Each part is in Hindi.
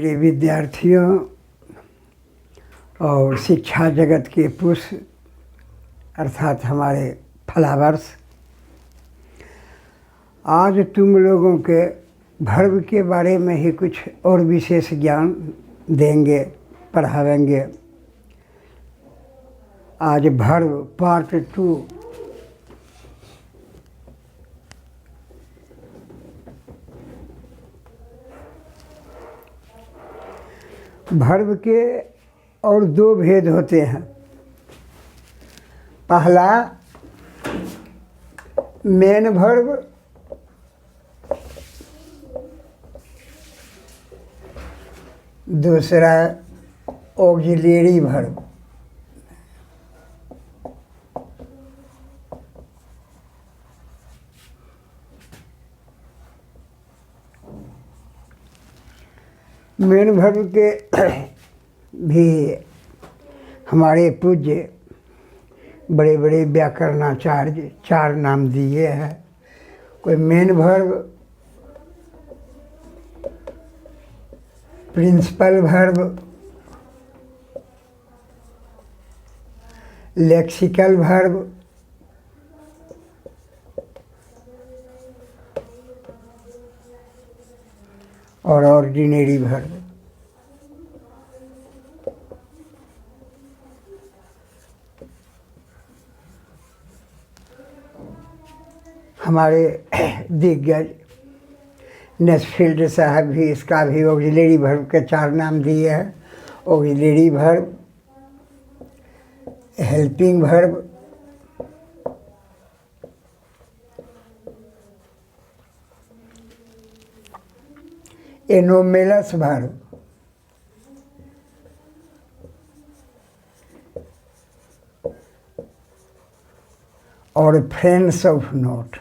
मेरे विद्यार्थियों और शिक्षा जगत के पुष्प अर्थात हमारे फॉलोअर्स, आज तुम लोगों के भर्व के बारे में ही कुछ और विशेष ज्ञान देंगे, पढ़ावेंगे। आज भर्व पार्ट 2। भर्व के और दो भेद होते हैं। पहला मेन भर्व, दूसरा ऑक्सिलरी भर्व। मेन भर्व के भी हमारे पूज्य बड़े बड़े व्याकरणाचार्य 4 नाम दिए हैं। कोई main verb, principal verb, lexical verb, और ऑर्डिनरी भर्व। हमारे दिग्गज नेस्फील्ड साहब भी इसका भी ऑक्सिलरी भर्व के 4 नाम दिए हैं। Auxiliary verb, helping verb, anomalous verb, और फ्रेंड्स ऑफ नोट।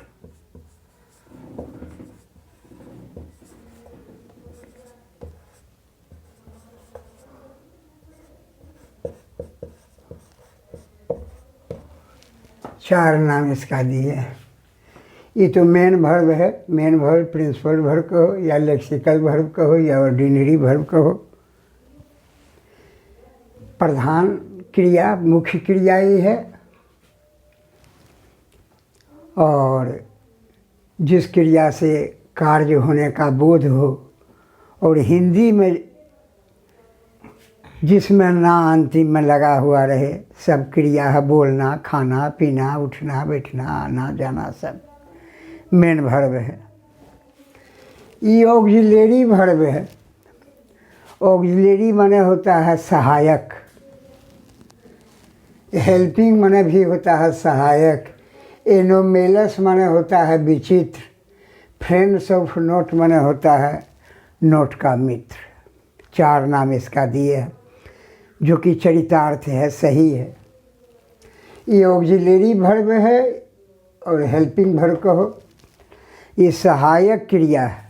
चार नाम इसका दिए हैं। ये तो मेन भर्व है। मेन भर्व प्रिंसिपल भर्व कहो या लेक्सिकल भर्व कहो या ऑर्डिनरी भर्व कहो। प्रधान क्रिया, मुख्य क्रिया ही है, और जिस क्रिया से कार्य होने का बोध हो, और हिंदी में जिसमें ना अंतिम में लगा हुआ रहे, सब क्रिया है। बोलना, खाना, पीना, उठना, बैठना, आना जाना, सब मेन भर्व है। ये ऑक्सिलरी भर्व है। ऑक्सिलरी माने होता है सहायक, हेल्पिंग माने भी होता है सहायक, एनोमेलस माने होता है विचित्र, फ्रेंड्स ऑफ नोट माने होता है नोट का मित्र। 4 नाम इसका दिए हैं, जो कि चरितार्थ है, सही है। ये ऑक्सिलरी भर्व है और हेल्पिंग भर्व कहो, ये सहायक क्रिया है।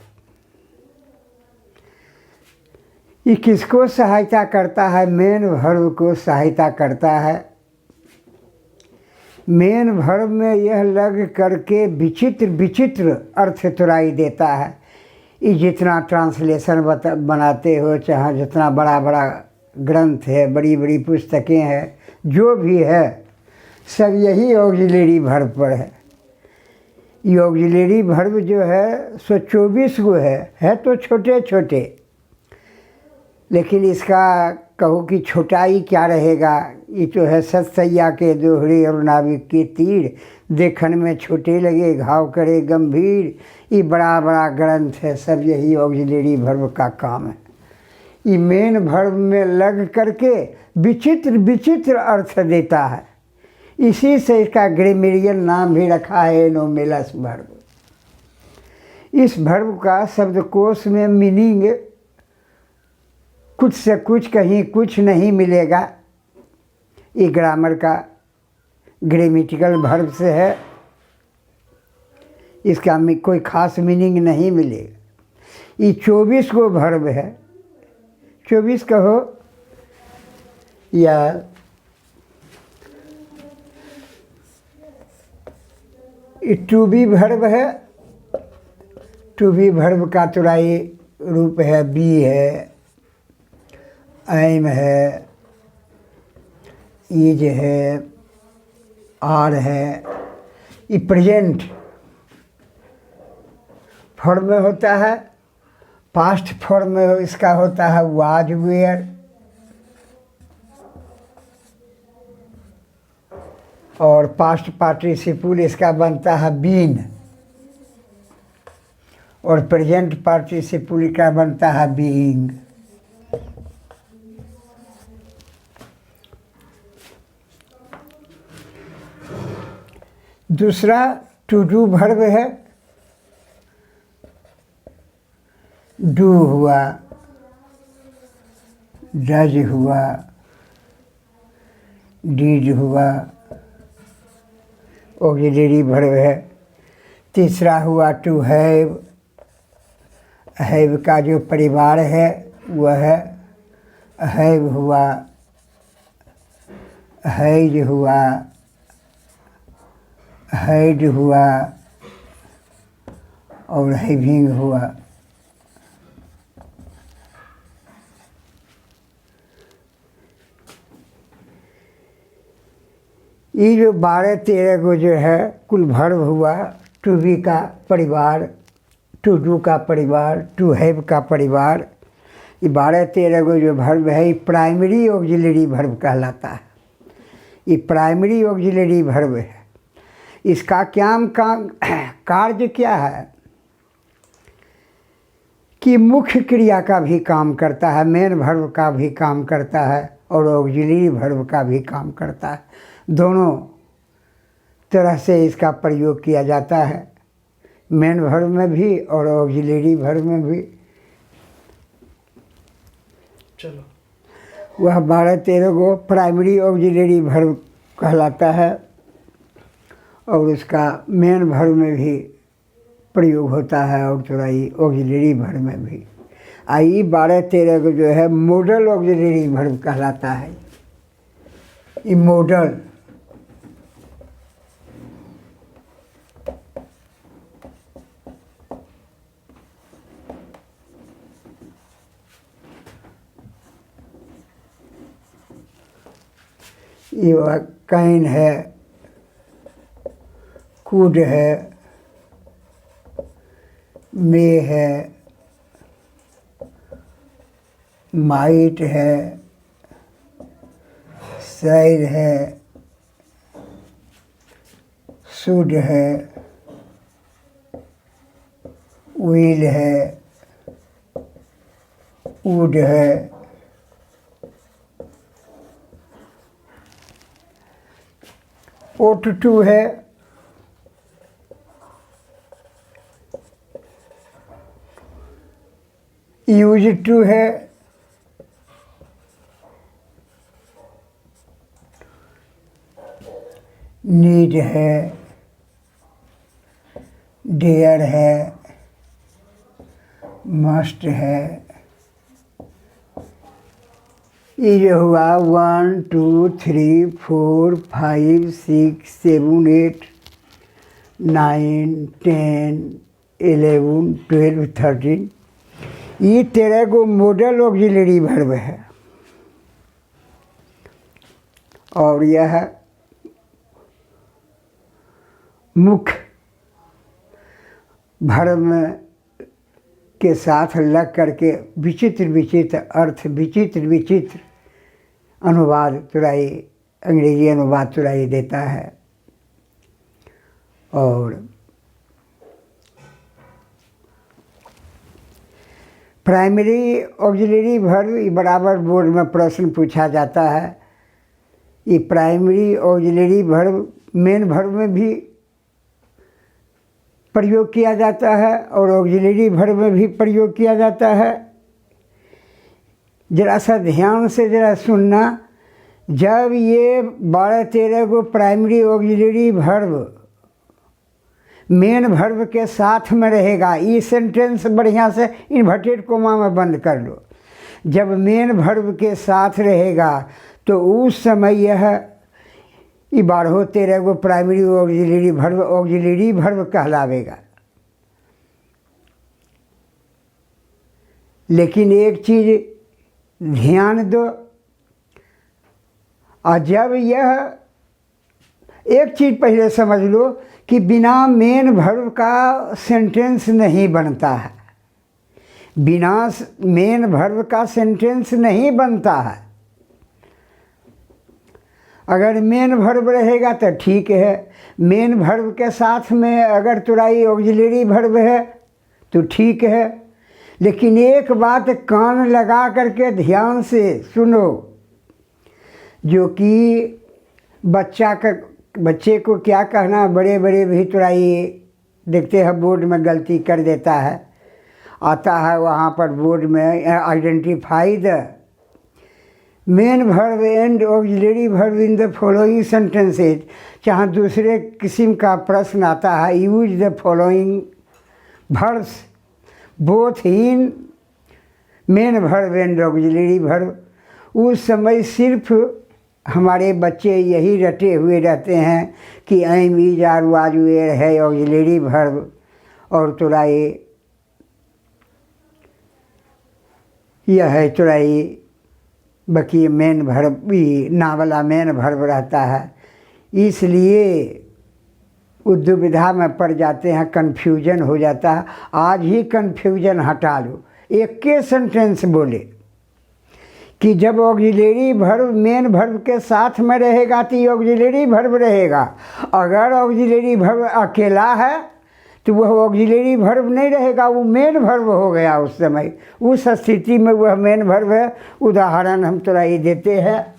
ये किसको सहायता करता है? मेन भर्व को सहायता करता है। मेन भर्व में यह लग करके विचित्र विचित्र अर्थ तुराई देता है। ये जितना ट्रांसलेशन बनाते हो, चाहे जितना बड़ा बड़ा ग्रंथ है, बड़ी बड़ी पुस्तकें हैं, जो भी है, सब यही ऑक्सिलरी भर्व पर है। ये ऑक्सिलरी भर्व जो है सो 24 गो है तो छोटे छोटे, लेकिन इसका कहो कि छोटाई क्या रहेगा। ये तो है सतसैया के दोहरे और नाविक के तीर, देखने में छोटे लगे घाव करे गंभीर। ये बड़ा बड़ा ग्रंथ है, सब यही ऑक्सिलरी भर्व का काम है। ये मेन भर्व में लग करके विचित्र विचित्र अर्थ देता है। इसी से इसका ग्रामेरियल नाम भी रखा है एनोमेलस भर्व। इस भर्व का शब्दकोश में मीनिंग कुछ से कुछ, कहीं कुछ नहीं मिलेगा। ये ग्रामर का ग्रामेटिकल भर्व से है, इसका कोई खास मीनिंग नहीं मिलेगा। ये 24 को भर्व है। 24 कहो या टू बी भर्व है। टू बी भर्व का तुराई रूप है बी है, एम है, इज है, आर है। ये प्रेजेंट फॉर्म में होता है। पास्ट फॉर्म में इसका होता है वाज, वेयर। और पास्ट पार्टिसिपल इसका बनता है बीन। और प्रेजेंट पार्टिसिपल का बनता है बीइंग। दूसरा टू डू वर्ब है। डू हुआ, डज हुआ, डीड हुआ, ऑक्सिलरी वर्ब है। तीसरा हुआ टू हैव। हैव का जो परिवार है वह है हैव हुआ, हैज हुआ, हैड हुआ और हैविंग हुआ। ये जो 12-13 को जो है कुल वर्ब हुआ। टू बी का परिवार, टू डू का परिवार, टू हैव का परिवार। ये 12-13 को जो वर्ब है ये प्राइमरी ऑक्सिलरी वर्ब कहलाता है। ये प्राइमरी ऑक्सिलरी वर्ब है। इसका क्या कार्य क्या है कि मुख्य क्रिया का भी काम करता है, मेन वर्ब का भी काम करता है और ऑक्सिलरी वर्ब का भी काम करता है। दोनों तरह से इसका प्रयोग किया जाता है, मेन वर्ब में भी और ऑक्सिलरी वर्ब में भी। चलो वह 12-13 को प्राइमरी ऑक्सिलरी वर्ब कहलाता है और उसका मेन वर्ब में भी प्रयोग होता है और थोड़ा ही ऑक्सिलरी वर्ब में भी। आई 12-13 को जो है मॉडल ऑक्सिलरी वर्ब कहलाता है। ये मॉडल ये कैन है, कुड है, मे है, माइट है, सैड है, शुड है, विल है, वुड है, ought to है, used to है, need है, dare है, must है। ये जो हुआ 1 2 3 4 5 6 7 8 9 10 11 12 13 ये 13 को मॉडल ऑक्सिलरी वर्ब है। और यह मुख्य वर्ब में के साथ लग करके विचित्र विचित्र अर्थ, विचित्र विचित्र अनुवाद तुराई, अंग्रेजी अनुवाद तुराई देता है। और प्राइमरी ऑक्सिलरी वर्ब बराबर बोर्ड में प्रश्न पूछा जाता है। ये primary auxiliary verb main verb में भी प्रयोग किया जाता है और ऑक्सिलरी वर्ब में भी प्रयोग किया जाता है। जरा सा ध्यान से जरा सुनना, जब ये 12-13 को primary auxiliary verb main verb के साथ में रहेगा, ये सेंटेंस बढ़िया से इन्वर्टेड कोमा में बंद कर लो। जब मेन वर्ब के साथ रहेगा तो उस समय यह 12-13 को प्राइमरी ऑक्सिलरी वर्ब कहलावेगा। लेकिन एक चीज़ ध्यान दो। और जब यह एक चीज़ पहले समझ लो कि बिना मेन वर्ब का सेंटेंस नहीं बनता है, बिना मेन वर्ब का सेंटेंस नहीं बनता है। अगर मेन वर्ब रहेगा तो ठीक है, मेन वर्ब के साथ में अगर तुराई ऑक्सिलरी वर्ब है तो ठीक है। लेकिन एक बात कान लगा करके ध्यान से सुनो, जो कि बच्चे को क्या कहना, बड़े बड़े भी तुराई देखते हैं बोर्ड में गलती कर देता है, आता है वहाँ पर बोर्ड में identify the main verb and auxiliary verb in the following sentences. चाहे दूसरे किस्म का प्रश्न आता है, use the following verbs both in main verb and auxiliary verb. उस समय सिर्फ हमारे बच्चे यही रटे हुए रहते हैं कि am is are was were है ऑक्सिलरी वर्ब, और तुराई यह है तुराई बाकी मेन वर्ब भी ना वाला मेन वर्ब रहता है। इसलिए वो दुविधा में पड़ जाते हैं, कन्फ्यूजन हो जाता है। आज ही कन्फ्यूजन हटा लो, एक के सेंटेंस बोले कि जब ऑक्सिलरी वर्ब मेन वर्ब के साथ में रहेगा तो ऑक्सिलरी वर्ब रहेगा। अगर ऑक्सिलरी वर्ब अकेला है तो वह ऑक्सिलरी वर्ब नहीं रहेगा, वो मेन वर्ब हो गया उस समय। उस स्थिति में वह मेन वर्ब है। उदाहरण हम थोड़ा ये देते हैं।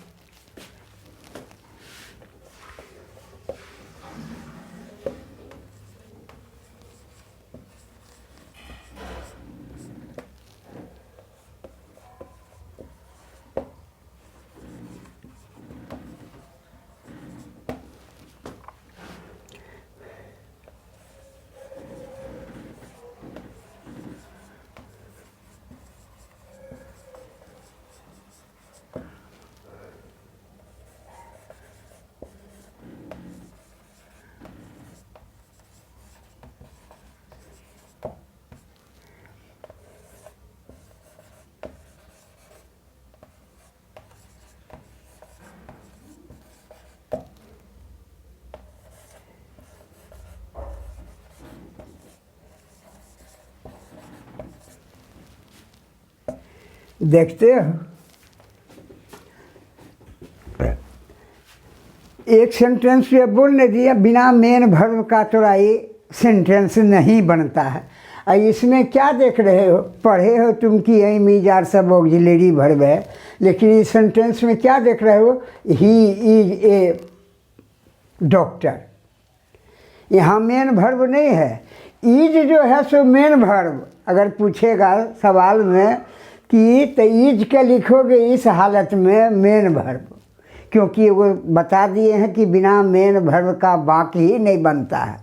देखते हो, एक सेंटेंस ये बोलने दिया बिना मेन वर्ब का थोड़ा ये सेंटेंस नहीं बनता है। और इसमें क्या देख रहे हो, पढ़े हो तुम कि एम इज आर सब ऑक्सिलरी वर्ब है, लेकिन इस सेंटेंस में क्या देख रहे हो, ही इज ए डॉक्टर। यहाँ मेन वर्ब नहीं है, इज जो है सो मेन वर्ब। अगर पूछेगा सवाल में कि तो ईज के लिखोगे इस हालत में मेन वर्ब, क्योंकि वो बता दिए हैं कि बिना मेन वर्ब का वाक्य ही नहीं बनता है।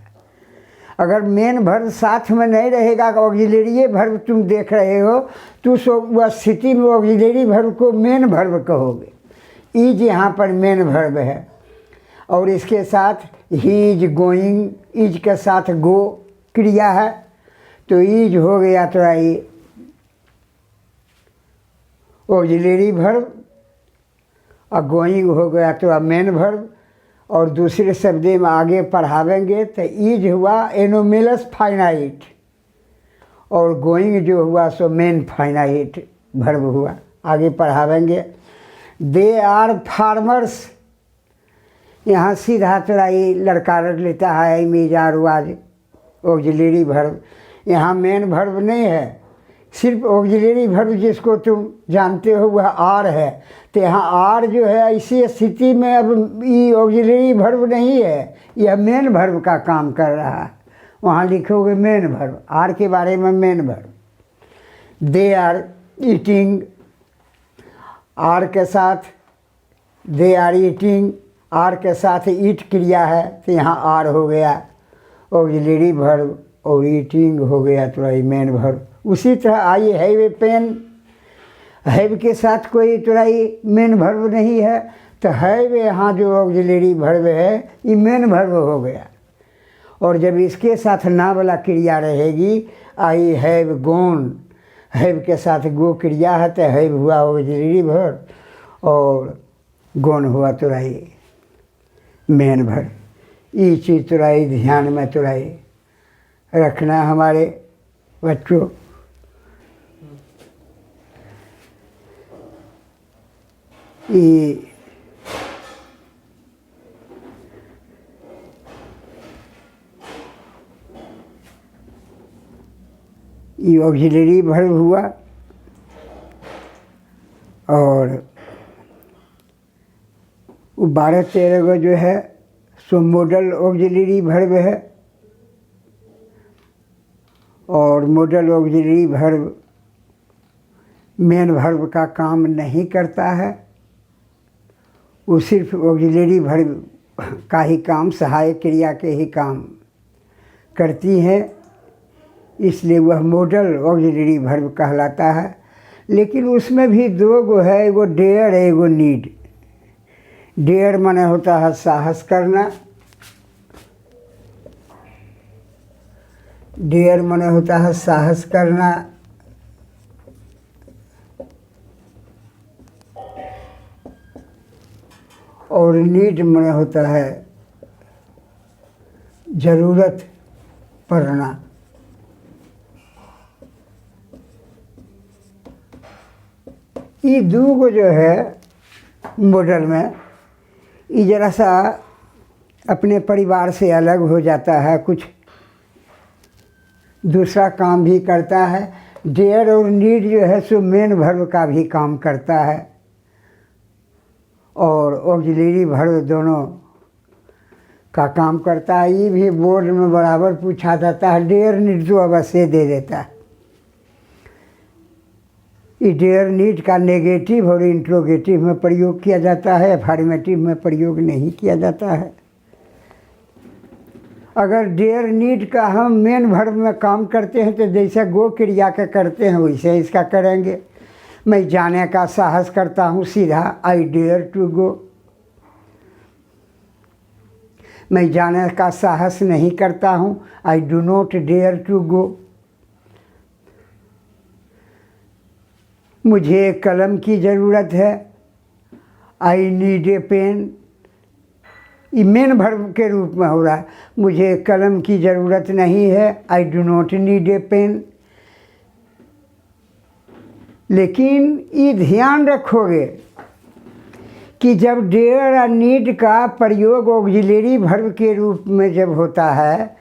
अगर मेन वर्ब साथ में नहीं रहेगा, ऑक्सिलरी वर्ब तुम देख रहे हो, तो वह स्थिति में ऑक्सिलरी वर्ब को मेन वर्ब कहोगे। ईज यहाँ पर मेन वर्ब है, और इसके साथ ही इज गोइंग, इज के साथ गो क्रिया है, तो ईज हो गया तो आई ऑक्सिलरी वर्ब, और गोइंग हो गया तो मेन वर्ब। और दूसरे शब्द में आगे पढ़ावेंगे तो ईज हुआ एनोमेलस फाइनाइट, और गोइंग जो हुआ सो मेन फाइनाइट वर्ब हुआ। आगे पढ़ावेंगे। दे आर फार्मर्स, यहाँ सीधा थोड़ा ये लड़का रख लेता है, am is are was auxiliary verb. यहाँ मेन वर्ब नहीं है, सिर्फ ऑक्सिलरी वर्ब जिसको तुम जानते हो वह आर है। तो यहाँ आर जो है इसी स्थिति में अब ये ऑक्सिलरी वर्ब नहीं है, यह मेन वर्ब का काम कर रहा है। वहाँ लिखोगे मेन वर्ब, आर के बारे में main verb. They are eating, are के साथ दे आर ईटिंग, आर के साथ ईट क्रिया है तो यहाँ आर हो गया ऑक्सिलरी वर्ब, और ईटिंग हो गया तो मेन वर्ब। उसी तरह I have a pen, have के साथ कोई तुराई मेन वर्ब नहीं है, तो हैव यहाँ जो ऑक्सिलरी वर्ब है ये मेन वर्ब हो गया। और जब इसके साथ ना वाला क्रिया रहेगी, आई हैव गोन, हैब के साथ गो क्रिया है तो हैब हुआ ऑक्सिलरी भर और गौन हुआ तुराई मेन भर। ये चीज़ तुराई ध्यान में तुराई रखना हमारे बच्चों। ये ऑक्सिलरी भर हुआ और 12-13 गो जो है सो मॉडल ऑक्सिलरी वर्ब है। और model auxiliary verb main verb का काम नहीं करता है, वो सिर्फ ऑक्सिलरी वर्ब का ही काम, सहायक क्रिया के ही काम करती है, इसलिए वह मॉडल ऑक्सिलरी वर्ब कहलाता है। लेकिन उसमें भी 2 गो है, एगो डेयर है एगो नीड। डेयर माने होता है साहस करना, डेयर माने होता है साहस करना, और नीड माने होता है ज़रूरत पड़ना। ये 2 गो जो है मॉडल में ये जरा सा अपने परिवार से अलग हो जाता है, कुछ दूसरा काम भी करता है। डेयर और नीड जो है सो मेन वर्ब का भी काम करता है और ऑक्सिलरी वर्ब दोनों का काम करता है। ये भी बोर्ड में बराबर पूछा जाता है। डेयर नीड तो अवश्य दे देता है। ये डेयर नीड का नेगेटिव और इंट्रोगेटिव में प्रयोग किया जाता है, अफर्मेटिव में प्रयोग नहीं किया जाता है। अगर डेयर नीड का हम मेन वर्ब में काम करते हैं तो जैसे गो क्रिया के करते हैं वैसे इसका करेंगे। मैं जाने का साहस करता हूँ, सीधा आई डेयर टू गो। मैं जाने का साहस नहीं करता हूँ, I do not dare to go. मुझे एक कलम की ज़रूरत है, आई नीड ए पेन। ये मेन वर्ब के रूप में हो रहा है। मुझे कलम की ज़रूरत नहीं है, I do not need a pen. लेकिन ये ध्यान रखोगे कि जब डेयर और नीड का प्रयोग ऑक्सिलरी वर्ब के रूप में जब होता है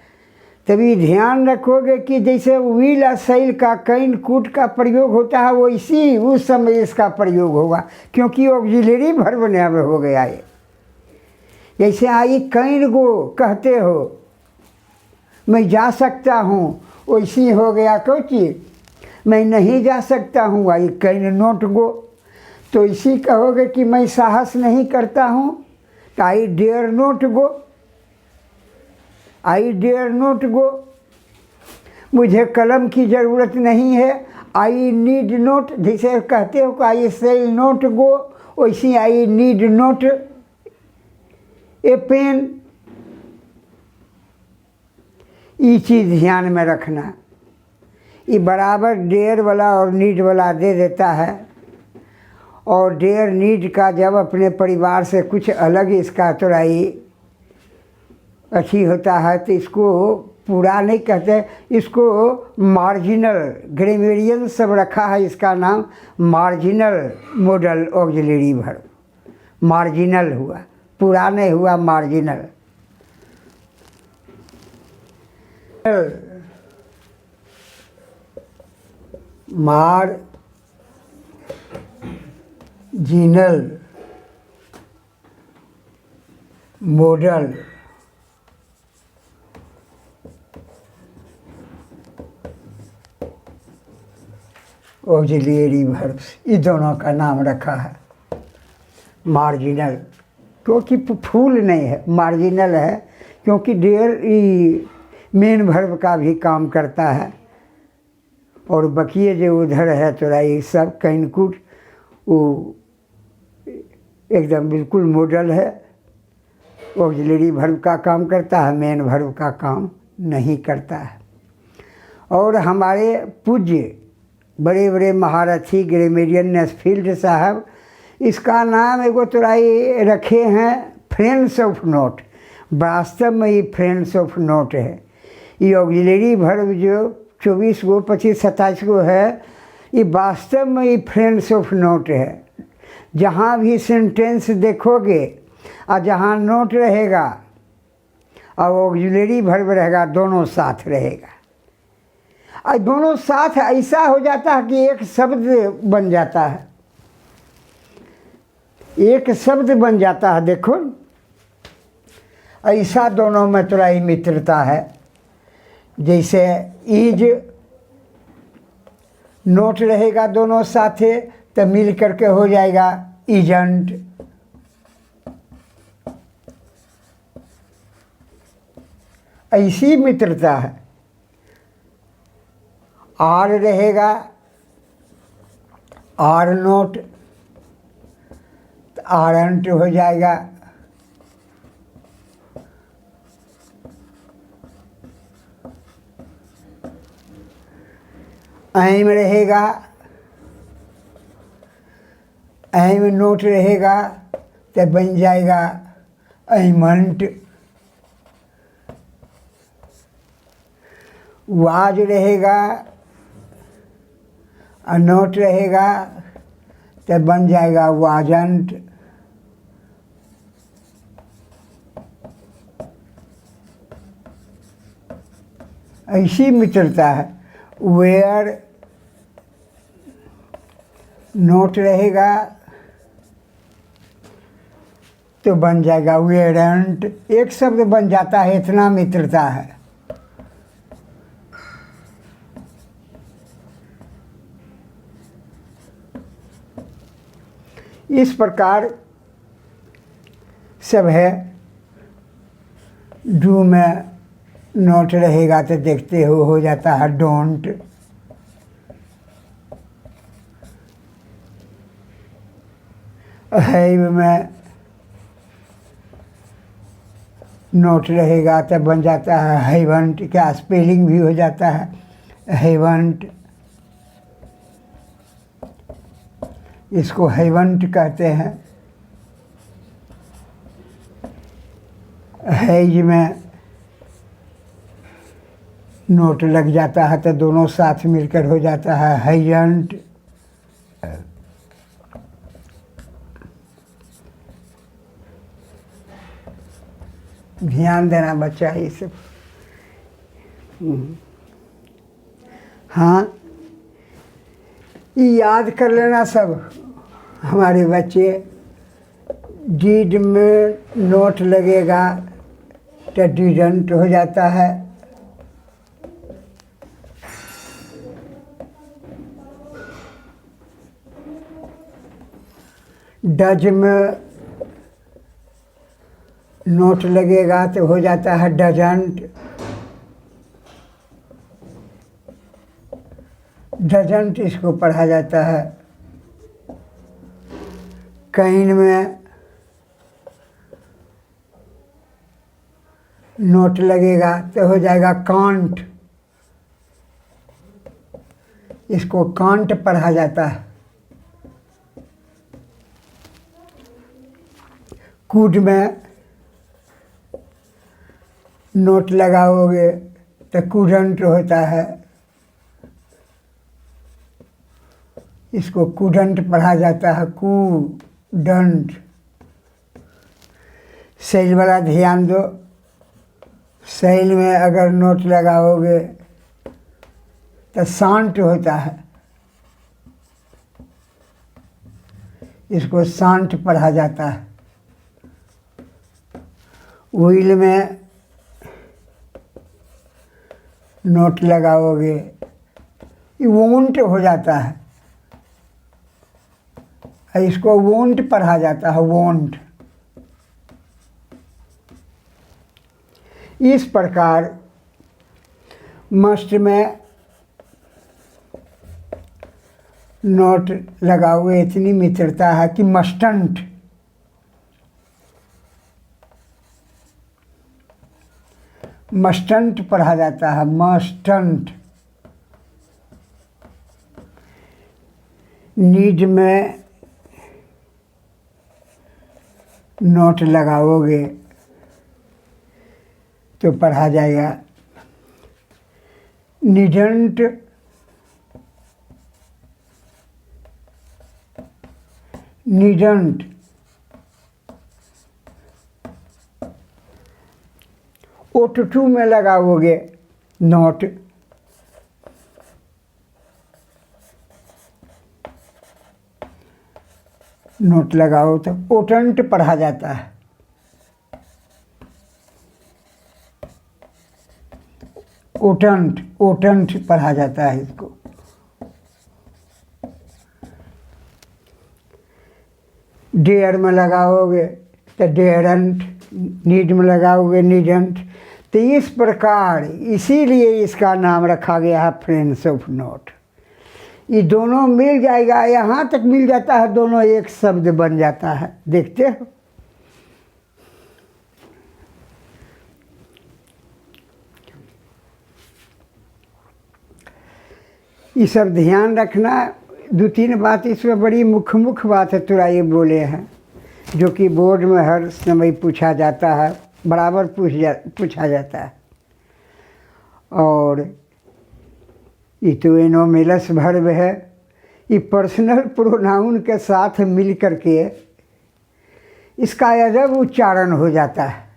तभी ध्यान रखोगे कि जैसे व्हील और सैल का कैन कूट का प्रयोग होता है वैसी उस समय इसका प्रयोग होगा, क्योंकि ऑक्सिलरी वर्ब ने अब हो गया है। जैसे आई कैन गो कहते हो, मैं जा सकता हूँ, वैसी हो गया कोची मैं नहीं जा सकता हूँ, आई कैन नॉट गो। तो इसी कहोगे कि मैं साहस नहीं करता हूँ तो I dare not go, I dare not go. मुझे कलम की ज़रूरत नहीं है, आई नीड नॉट। जैसे कहते हो कि आई सेल नॉट गो, वैसी I need not a pen. ये चीज़ ध्यान में रखना। ये बराबर डेयर वाला और नीड वाला दे देता है। और डेयर नीड का जब अपने परिवार से कुछ अलग इसका तुराई अच्छी होता है तो इसको पूरा नहीं कहते, इसको मार्जिनल ग्रामेरियन सब रखा है, इसका नाम marginal model auxiliary verb. Marginal हुआ, पूरा नहीं हुआ, marginal. Marginal model auxiliary verbs, ये दोनों का नाम रखा है मार्जिनल। क्योंकि फूल नहीं है, मार्जिनल है, क्योंकि डेयर मेन वर्ब का भी काम करता है। और बकिए जो उधर है थोड़ा ये सब कैनकुट वो एकदम बिल्कुल मॉडल है, ऑक्सिलरी वर्ब का काम करता है, मेन वर्ब का काम नहीं करता है। और हमारे पूज्य बड़े बड़े महारथी ग्रेमेरियन नेस्फील्ड साहब इसका नाम एगो तोराई रखे हैं फ्रेंड्स ऑफ नोट। वास्तव में ये फ्रेंड्स ऑफ नोट है। ये ऑक्सिलरी वर्ब जो 24 गो 25 27 गो है, ये वास्तव में ये फ्रेंड्स ऑफ नोट है। जहाँ भी सेंटेंस देखोगे और जहाँ नोट रहेगा और ऑक्सिलरी वर्ब रहेगा, दोनों साथ रहेगा। और दोनों साथ ऐसा हो जाता है कि एक शब्द बन जाता है, एक शब्द बन जाता है। देखो ऐसा दोनों में थोड़ा ही मित्रता है। जैसे इज नोट रहेगा दोनों साथे तो मिल करके हो जाएगा इजंट। ऐसी मित्रता है। आर रहेगा आर नोट तो आरंट हो जाएगा। ऐम रहेगा, ऐम नोट रहेगा तो बन जाएगा ऐमंट। वाज रहेगा और नोट रहेगा तो बन जाएगा वाजंट। ऐसी मित्रता है। वेयर नोट रहेगा तो बन जाएगा वेरेंट। एक शब्द बन जाता है, इतना मित्रता है। इस प्रकार सब है। डू में नोट रहेगा तो देखते हो जाता है डोंट। हैव में नोट रहेगा तो बन जाता है हैवंट। क्या स्पेलिंग भी हो जाता है हैवंट। इसको हैवंट कहते हैं। हैज में नोट लग जाता है तो दोनों साथ मिलकर हो जाता है हैजंट। ध्यान देना बच्चा ये सब। हाँ, ये याद कर लेना सब हमारे बच्चे। डीड में नोट लगेगा तो डिडंट हो जाता है। डज में नोट लगेगा तो हो जाता है डजंट। डजंट इसको पढ़ा जाता है। कैन में नोट लगेगा तो हो जाएगा कांट। इसको कांट पढ़ा जाता है। कुड में नोट लगाओगे तो कुडंट होता है। इसको कुडंट पढ़ा जाता है कुडंट। सेल वाला ध्यान दो। सेल में अगर नोट लगाओगे तो शांत होता है। इसको शांत पढ़ा जाता है। व्हील में नोट लगाओगे ये वोंट हो जाता है। इसको वोंट पढ़ा जाता है वोंट। इस प्रकार मस्ट में नोट लगाओगे इतनी मित्रता है कि मस्टंट। मस्टंट पढ़ा जाता है मस्टंट। नीड में नोट लगाओगे तो पढ़ा जाएगा नीडंट नीडंट। O2 में लगाओगे नोट नोट लगाओ तो ओटंट पढ़ा जाता है। ओटंट ओटंट पढ़ा जाता है इसको। डेयर में लगाओगे तो डेयरंट, नीड में लगाओगे नीडंट। तो इस प्रकार इसीलिए इसका नाम रखा गया है फ्रेंड्स ऑफ नोट। ये दोनों मिल जाएगा, यहाँ तक मिल जाता है, दोनों एक शब्द बन जाता है। देखते हो ये सब ध्यान रखना। 2-3 बात इसमें बड़ी मुख्य बात है थोड़ा ये बोले हैं, जो कि बोर्ड में हर समय पूछा जाता है, बराबर पूछा जाता है। और ये तो एनोमिलस वर्ब है, ये पर्सनल प्रोनाउन के साथ मिल करके इसका अजब उच्चारण हो जाता है।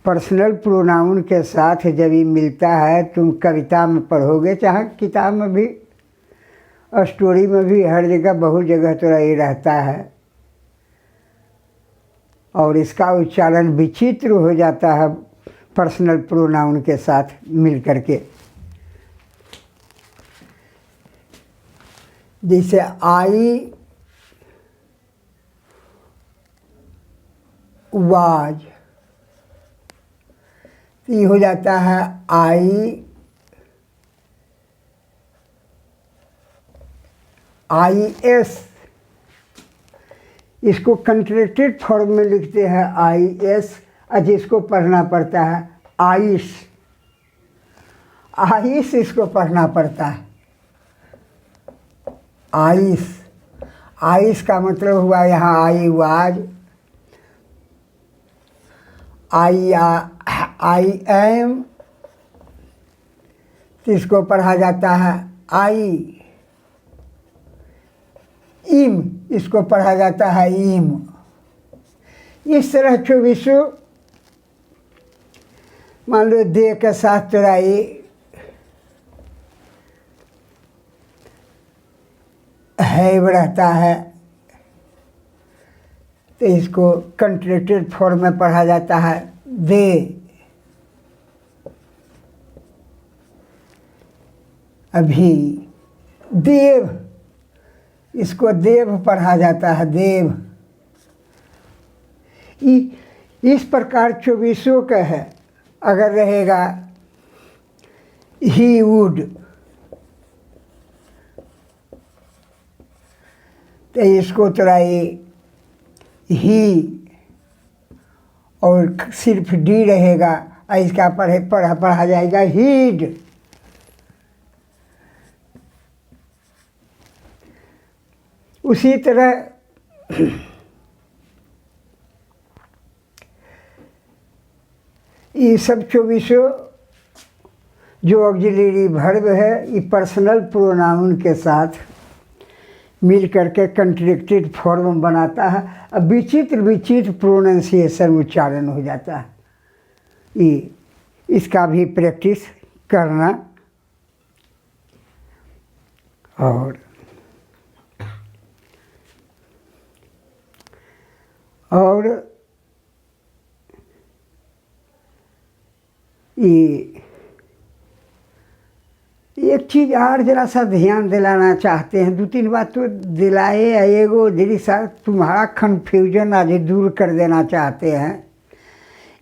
पर्सनल प्रोनाउन के साथ जब ये मिलता है, तुम कविता में पढ़ोगे, चाहे किताब में भी, स्टोरी में भी, हर जगह बहुत जगह तो ये रहता है। और इसका उच्चारण विचित्र हो जाता है पर्सनल प्रोनाउन के साथ मिल करके। जैसे आई वाज, ये हो जाता है IS। इसको कंट्रैक्टेड फॉर्म में लिखते हैं IS, और जिसको पढ़ना पड़ता है आइस। आइस इसको पढ़ना पड़ता है आइस। आइस का मतलब हुआ यहाँ आई वाज, आई एम, तो इसको पढ़ा जाता है आई। इम, इसको पढ़ा जाता है इम। इस तरह 24 मान लो दे के साथ तोरा है रहता है, तो इसको कंट्रैक्टेड फॉर्म में पढ़ा जाता है दे। अभी देव, इसको देव पढ़ा जाता है देव। इस प्रकार 24 का है। अगर रहेगा ही वुड, तो इसको तोरा ही और सिर्फ डी रहेगा, इसका पढ़ा जाएगा हीड। उसी तरह ये सब 24 जो ऑक्सिलरी वर्ब है, ये पर्सनल प्रोनाउन के साथ मिल करके कंट्रैक्टेड फॉर्म बनाता है। अब विचित्र प्रोनाउंसिएशन उच्चारण हो जाता है। ये इसका भी प्रैक्टिस करना। और ये एक चीज़ और जरा सा ध्यान दिलाना चाहते हैं, 2-3 बात तो दिलाए, एगो जरी सा तुम्हारा कन्फ्यूजन आज दूर कर देना चाहते हैं।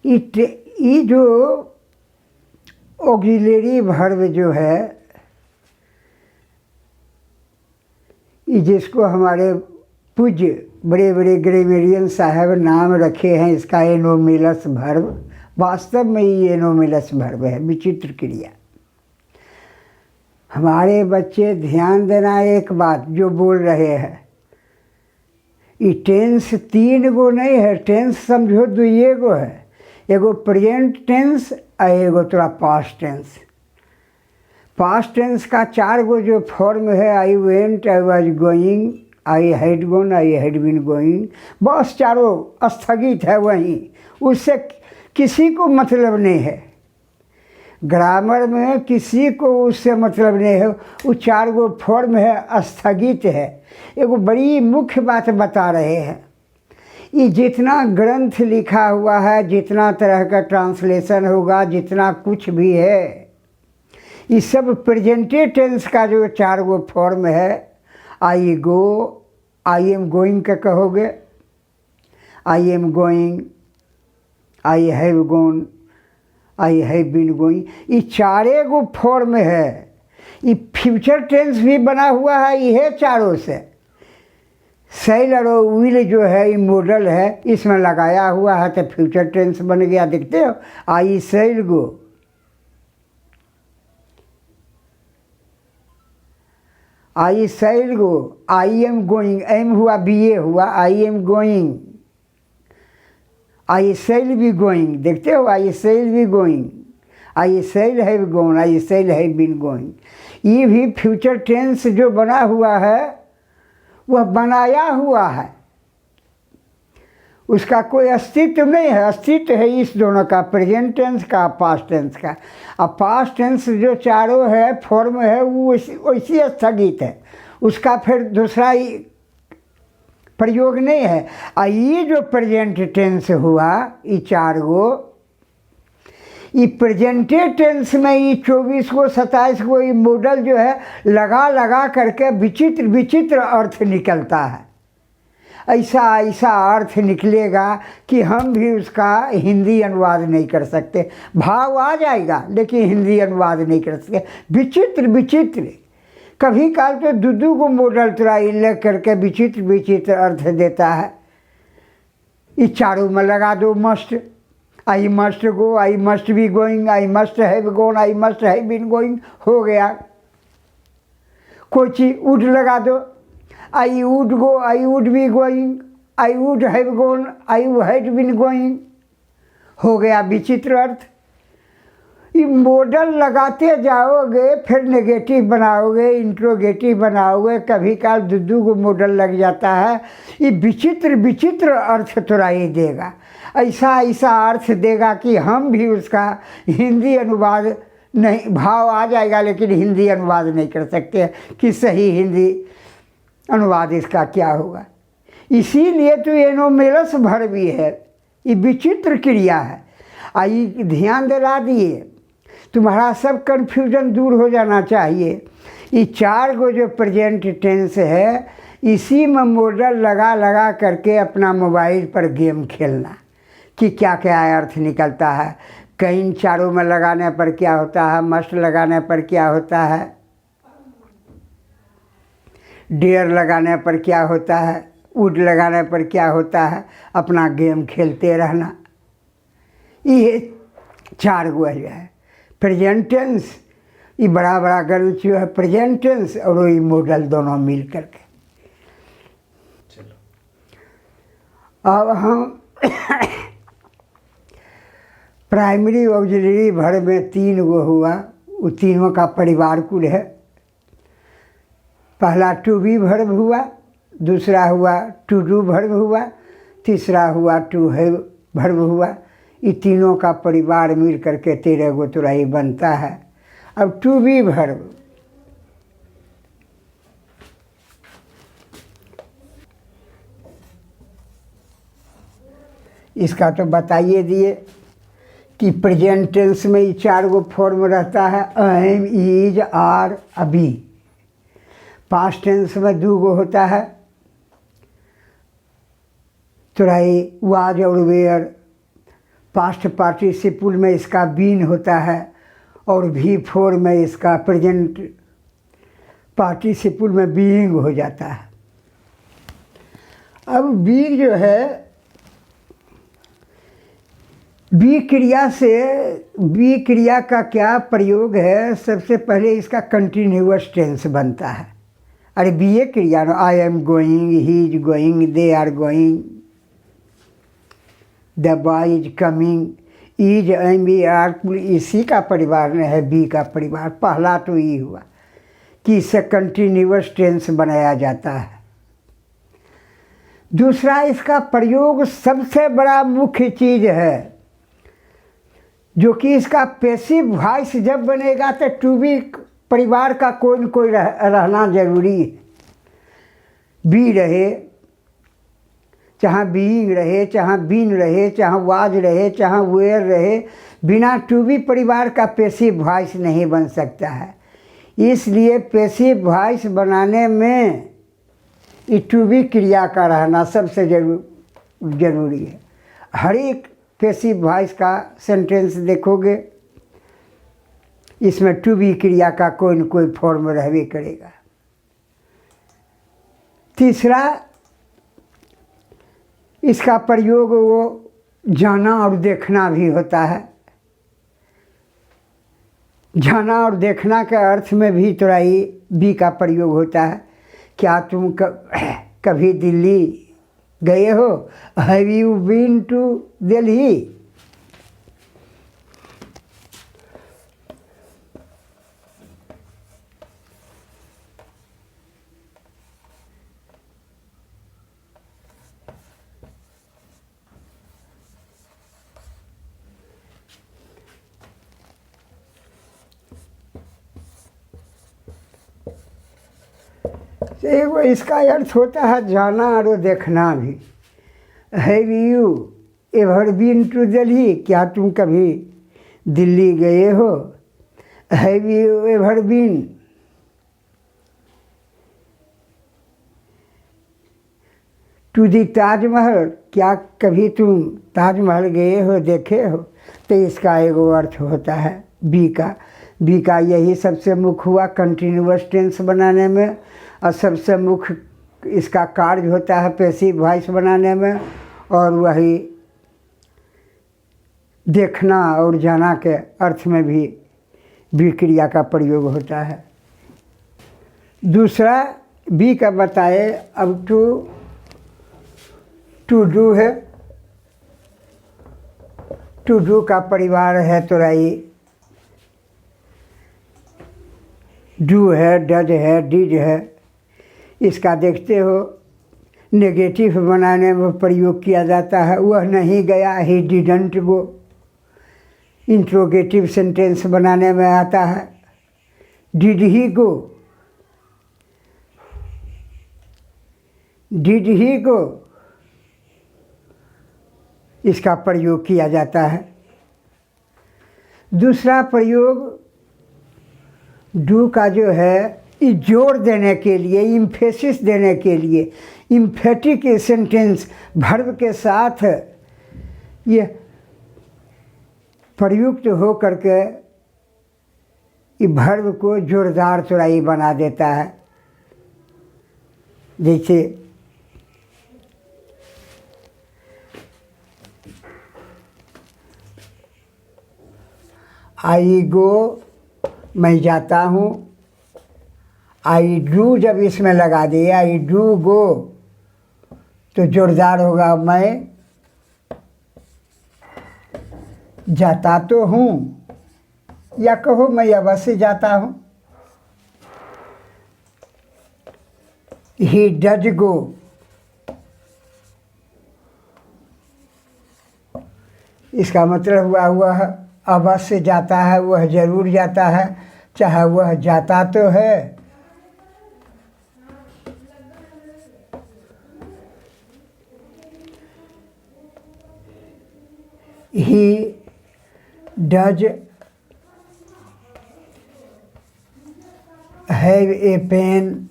ये जो ऑक्सिलरी वर्ब जो है, ये जिसको हमारे पूज्य बड़े बड़े ग्रामेरियन साहब नाम रखे हैं, इसका एनोमिलस वर्ब, वास्तव में ये एनोमिलस वर्ब है, विचित्र क्रिया। हमारे बच्चे ध्यान देना एक बात जो बोल रहे हैं, ये टेंस 3 गो नहीं है, टेंस समझो 2 गो है। एगो प्रेजेंट टेंस और एगो तोरा पास्ट टेंस। पास्ट टेंस का 4 गो जो फॉर्म है, I went, I was going, I had gone, I had been going, बस चारों स्थगित है वहीं, उससे किसी को मतलब नहीं है। ग्रामर में किसी को उससे मतलब नहीं है। वो 4 गो फॉर्म है, स्थगित है। एगो बड़ी मुख्य बात बता रहे हैं, ये जितना ग्रंथ लिखा हुआ है, जितना तरह का ट्रांसलेशन होगा, जितना कुछ भी है, ये सब प्रेजेंटेड टेंस का जो 4 गो फॉर्म है, आई गो, आई एम गोइंग का कहोगे, I am going, I have gone, I have been going, ये 4 गो फॉर्म है। ये फ्यूचर टेंस भी बना हुआ है यह चारों से। सैल और विल जो है ये मॉडल है, इसमें लगाया हुआ है तो फ्यूचर टेंस बन गया। देखते हो, I shall go, I shall go, I am going, am हुआ बी ए हुआ, I am going, I shall be going. देखते हो, I shall be going, I shall have gone, I shall have been going. ये भी फ्यूचर टेंस जो बना हुआ है वह बनाया हुआ है, उसका कोई अस्तित्व नहीं है। अस्तित्व है इस दोनों का, प्रेजेंट टेंस का, पास्ट टेंस का। अब पास्ट टेंस जो चारों है फॉर्म है वो वैसी स्थगित है, उसका फिर दूसरा प्रयोग नहीं है। ये जो प्रेजेंट टेंस हुआ, ये 4 गो, ये प्रेजेंटेड टेंस में ये 24 गो 27 गो ये मॉडल जो है लगा लगा करके विचित्र विचित्र अर्थ निकलता है। ऐसा ऐसा अर्थ निकलेगा कि हम भी उसका हिंदी अनुवाद नहीं कर सकते। भाव आ जाएगा लेकिन हिंदी अनुवाद नहीं कर सकते। विचित्र विचित्र, कभी काल तो 2 गो मॉडल तुरा लग करके विचित्र विचित्र अर्थ देता है। इस चारों में लगा दो must, I must go, I must be going, I must have gone, I must have been going, हो गया। कोई चीज वुड लगा दो, I would go, I would be going, I would have gone, I had been going, हो गया विचित्र अर्थ। ये मॉडल लगाते जाओगे, फिर नेगेटिव बनाओगे, इंट्रोगेटिव बनाओगे, कभी काल 2 गो मॉडल लग जाता है। ये विचित्र विचित्र अर्थ थोड़ा ही देगा, ऐसा ऐसा अर्थ देगा कि हम भी उसका हिंदी अनुवाद नहीं, भाव आ जाएगा लेकिन हिंदी अनुवाद नहीं कर सकते कि सही हिंदी अनुवाद इसका क्या होगा। इसीलिए तो एनोमेलस वर्ब भी है, ये विचित्र क्रिया है। आइए ध्यान दिला दिए, तुम्हारा सब कन्फ्यूजन दूर हो जाना चाहिए। ये 4 गो जो प्रेजेंट टेंस है, इसी में मॉडल लगा लगा करके अपना मोबाइल पर गेम खेलना कि क्या क्या अर्थ निकलता है। कहीं चारों में लगाने पर क्या होता है, मस्ट लगाने पर क्या होता है, डेयर लगाने पर क्या होता है, वुड लगाने पर क्या होता है, अपना गेम खेलते रहना। ये 4 गो है प्रेजेंट टेंस। ये बड़ा बड़ा ग्रंथ जो है प्रेजेंट टेंस और वही मॉडल दोनों मिल करके। अब हम प्राइमरी ऑक्सिलरी वर्ब में 3 गो हुआ, वो तीनों का परिवार कुल है। पहला टू बी वर्ब हुआ, दूसरा हुआ टू डू वर्ब हुआ, तीसरा हुआ टू हैव वर्ब हुआ। ये तीनों का परिवार मिल करके 13 गो तुराई बनता है। अब टू बी वर्ब, इसका तो बताइए दिए कि प्रेजेंट टेंस में ये 4 गो फॉर्म रहता है, एम, इज, आर, अभी। पास्ट टेंस में 2 गो होता है, तुराई वाज और वेयर। पास्ट पार्टिसिपल में इसका बीन होता है और भी फोर में इसका प्रेजेंट पार्टिसिपल में बीइंग हो जाता है। अब बी जो है बी क्रिया से, बी क्रिया का क्या प्रयोग है? सबसे पहले इसका कंटिन्यूअस टेंस बनता है। अरे बी ए क्रिया ना, I am going, he is going, they are going, the boy is coming, is am be are, इसी का परिवार में है बी का परिवार। पहला तो ये हुआ कि इससे कंटिन्यूअस टेंस बनाया जाता है। दूसरा, इसका प्रयोग सबसे बड़ा मुख्य चीज है, जो कि इसका पैसिव वॉइस जब बनेगा तो टू बी परिवार का कोई न कोई रहना जरूरी है। बी रहे, चाहे बीइंग रहे, चाहे बीन रहे, चाहे वाज रहे, चाहे वेयर रहे, बिना टू बी परिवार का पैसिव वॉइस नहीं बन सकता है। इसलिए पैसिव वॉइस बनाने में ये टू बी क्रिया का रहना सबसे जरूरी है। हर एक पैसिव वॉइस का सेंटेंस देखोगे, इसमें टू बी क्रिया का कोई न कोई फॉर्म रहवे करेगा। तीसरा, इसका प्रयोग वो जाना और देखना भी होता है। जाना और देखना के अर्थ में भी थोड़ा ही बी का प्रयोग होता है। क्या तुम कभी दिल्ली गए हो? Have you been to Delhi? वो इसका अर्थ होता है जाना और देखना भी। Have you ever been to Delhi? क्या तुम कभी दिल्ली गए हो? Have you ever been to the Taj Mahal? क्या कभी तुम ताजमहल गए हो, देखे हो? तो इसका एगो अर्थ होता है बी का। बी का यही सबसे मुख्य हुआ कंटिन्यूअस टेंस बनाने में, और सबसे मुख्य इसका कार्य होता है पैसिव वॉइस बनाने में, और वही देखना और जाना के अर्थ में भी बी क्रिया का प्रयोग होता है। दूसरा बी का बताए, अब टू डू है। टू डू का परिवार है तो रही डू है, डज है, डिड है। इसका देखते हो नेगेटिव बनाने में प्रयोग किया जाता है। वह नहीं गया, he didn't go. Interrogative sentence बनाने में आता है did he go, did he गो, इसका प्रयोग किया जाता है। दूसरा प्रयोग डू का जो है, जोर देने के लिए, इम्फेसिस देने के लिए, इम्फेटिक सेंटेंस वर्ब के साथ ये प्रयुक्त हो करके ये वर्ब को जोरदार चौड़ाई बना देता है। जैसे आई गो, मैं जाता हूँ। आई डू जब इसमें लगा दिए, आई डू गो, तो जोरदार होगा मैं जाता तो हूँ, या कहो मैं अवश्य जाता हूँ। ही डज गो, इसका मतलब हुआ वह अवश्य जाता है, वह जरूर जाता है, चाहे वह जाता तो है। He does have a pen,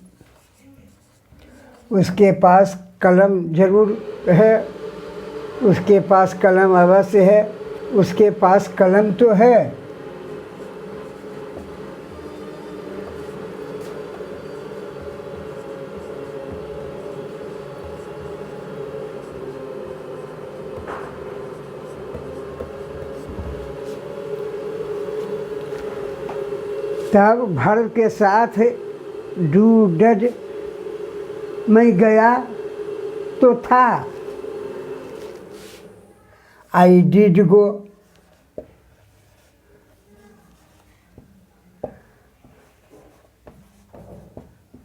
उसके पास कलम जरूर है, उसके पास कलम अवश्य है, उसके पास कलम तो है। तब भर्व के साथ डू डज मैं गया तो था, आई डिड गो।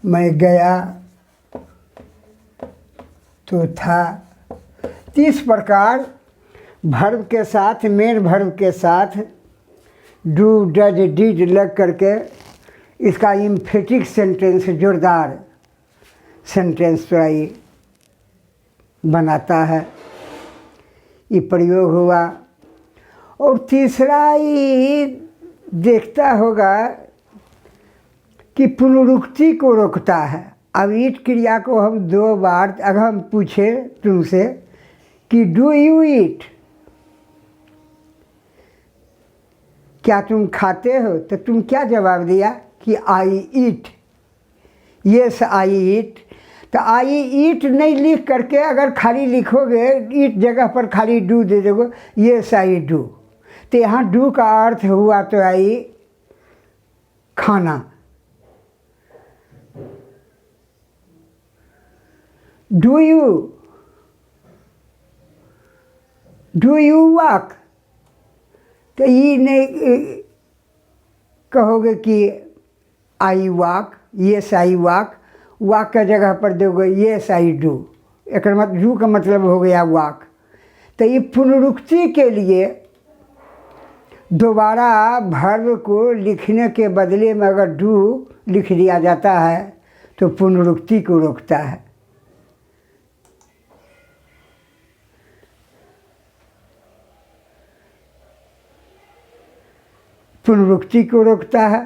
मैं गया तो था। इस प्रकार भर्व के साथ, मेन भर्व के साथ डू डज डिड लग करके इसका इम्फेटिक सेंटेंस, जोरदार सेंटेंस तो ये बनाता है, ये प्रयोग हुआ। और तीसरा ये देखता होगा कि पुनरुक्ति को रोकता है। अब ईट क्रिया को हम दो बार, अगर हम पूछे तुमसे कि डू यू ईट, क्या तुम खाते हो, तो तुम क्या जवाब दिया कि आई ईट, यस आई ईट। तो आई ईट नहीं लिख करके अगर खाली लिखोगे, ईट जगह पर खाली डू दे दोगे, यस आई डू, तो यहाँ डू का अर्थ हुआ तो आई खाना। डू यू वॉक, तो ये नहीं कहोगे कि I walk, yes I walk, walk का जगह पर दोगे येस आई डू, एक मतलब डू का मतलब हो गया वॉक। तो ये पुनरुक्ति के लिए दोबारा भर्व को लिखने के बदले में अगर डू लिख दिया जाता है तो पुनरुक्ति को रोकता है। पुनरुक्ति को रोकता है।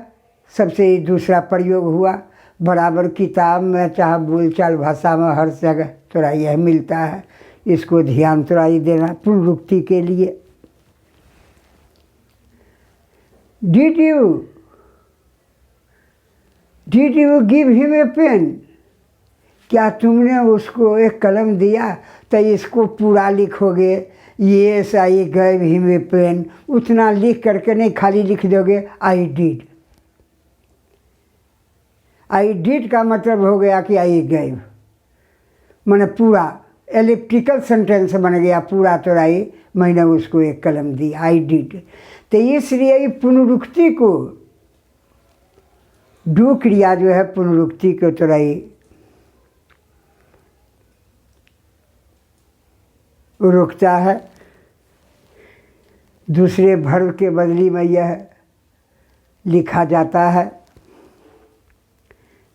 सबसे दूसरा प्रयोग हुआ, बराबर किताब में चाहे बोलचाल भाषा में हर जगह थोड़ा यह मिलता है, इसको ध्यान थोड़ा ही देना पुनरुक्ति के लिए। Did you give him a pen, क्या तुमने उसको एक कलम दिया, तो इसको पूरा लिखोगे yes I give him a pen, उतना लिख करके नहीं खाली लिख दोगे आई डिड। आई डिड का मतलब हो गया कि आई गिव, मैंने पूरा एलिप्टिकल सेंटेंस बन गया, पूरा तो आई मैंने उसको एक कलम दी, आई डिड। तो इसलिए पुनरुक्ति को, डू क्रिया जो है पुनरुक्ति को तो रोकता है। दूसरे भर्व के बदली में यह लिखा जाता है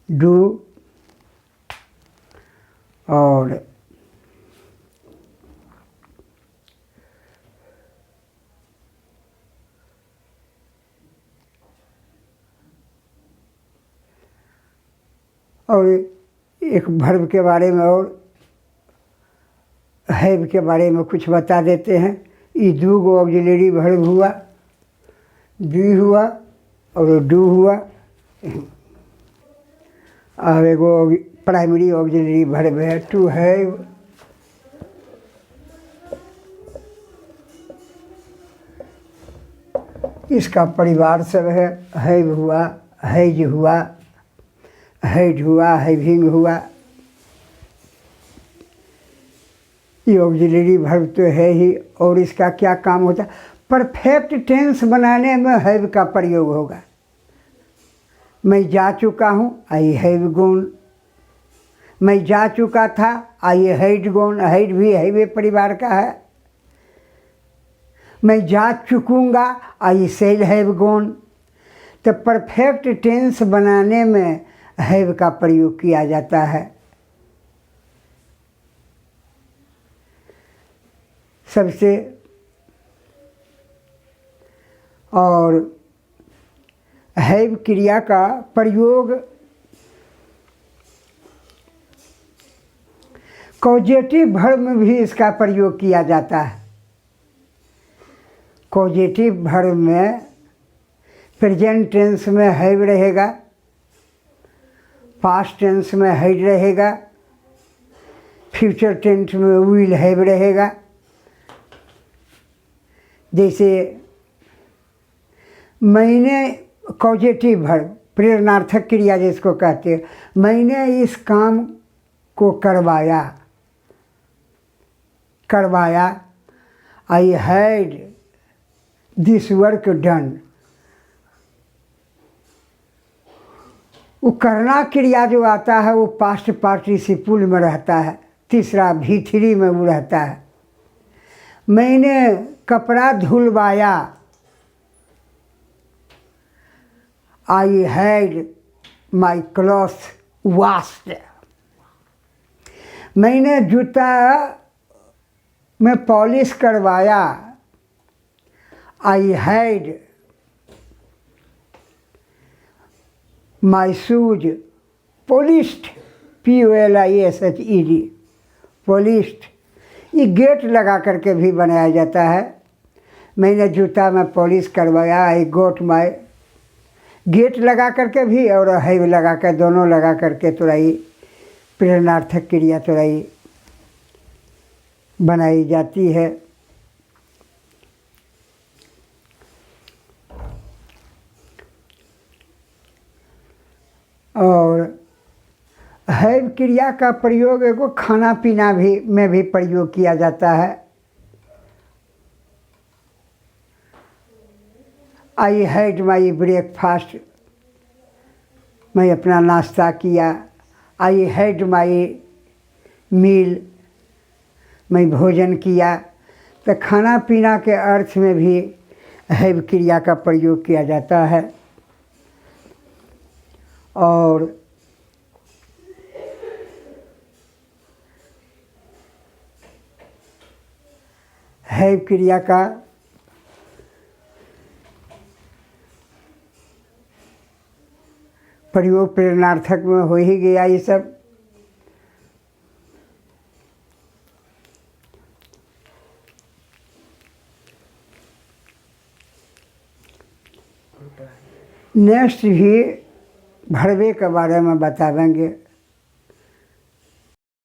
डू, और एक भर्व के बारे में और हैव के बारे में कुछ बता देते हैं। ये दो गो ऑक्सिलरी भर्व हुआ, बी हुआ और डू हुआ, और एगो प्राइमरी ऑक्सिलरी भर्व है टू हैव। इसका परिवार सब है, हैव हुआ, हैज हुआ, हैड हुआ, हैविंग हुआ। ये ऑक्सिलरी वर्ब तो है ही। और इसका क्या काम होता है? परफेक्ट टेंस बनाने में हैव का प्रयोग होगा। मैं जा चुका हूँ, आई हैव गॉन। मैं जा चुका था, आई हैड गॉन। हैड भी हैवे परिवार का है। मैं जा चुकूँगा, आई शैल हैव गॉन। तो परफेक्ट टेंस बनाने में हैव का प्रयोग किया जाता है। सबसे और हैव क्रिया का प्रयोग कॉजेटिव वर्ब में भी इसका प्रयोग किया जाता है। कॉजेटिव वर्ब में प्रेजेंट टेंस में हैव रहेगा, पास्ट टेंस में हैड रहेगा, फ्यूचर टेंस में विल हैव रहेगा। जैसे मैंने कॉजेटिव वर्ब, प्रेरणार्थक क्रिया जिसको कहते हैं। मैंने इस काम को करवाया, I had this work done. वो करना क्रिया जो आता है वो पास्ट पार्टिसिपल में रहता है, तीसरा V3 में वो रहता है। मैंने कपड़ा धुलवाया, I had my cloth washed. मैंने जूता में पॉलिश करवाया, I had my shoes polished, POLISHED, polished. ये गेट लगा करके भी बनाया जाता है। मैंने जूता में पॉलिश करवाया, आई गोट माई, गेट लगा करके भी और हैव लगा कर, दोनों लगा करके तुरई प्रेरणार्थक क्रिया तुरई बनाई जाती है। और हैव क्रिया का प्रयोग एगो खाना पीना भी में भी प्रयोग किया जाता है। आई हैड माई ब्रेकफास्ट, मैं अपना नाश्ता किया। आई हैड माई मील, मैं भोजन किया। तो खाना पीना के अर्थ में भी हैव क्रिया का प्रयोग किया जाता है। और हैव क्रिया का प्रयोग प्रेरणार्थक में हो ही गया ये सब। नेक्स्ट भी भरवे के बारे में बतावेंगे।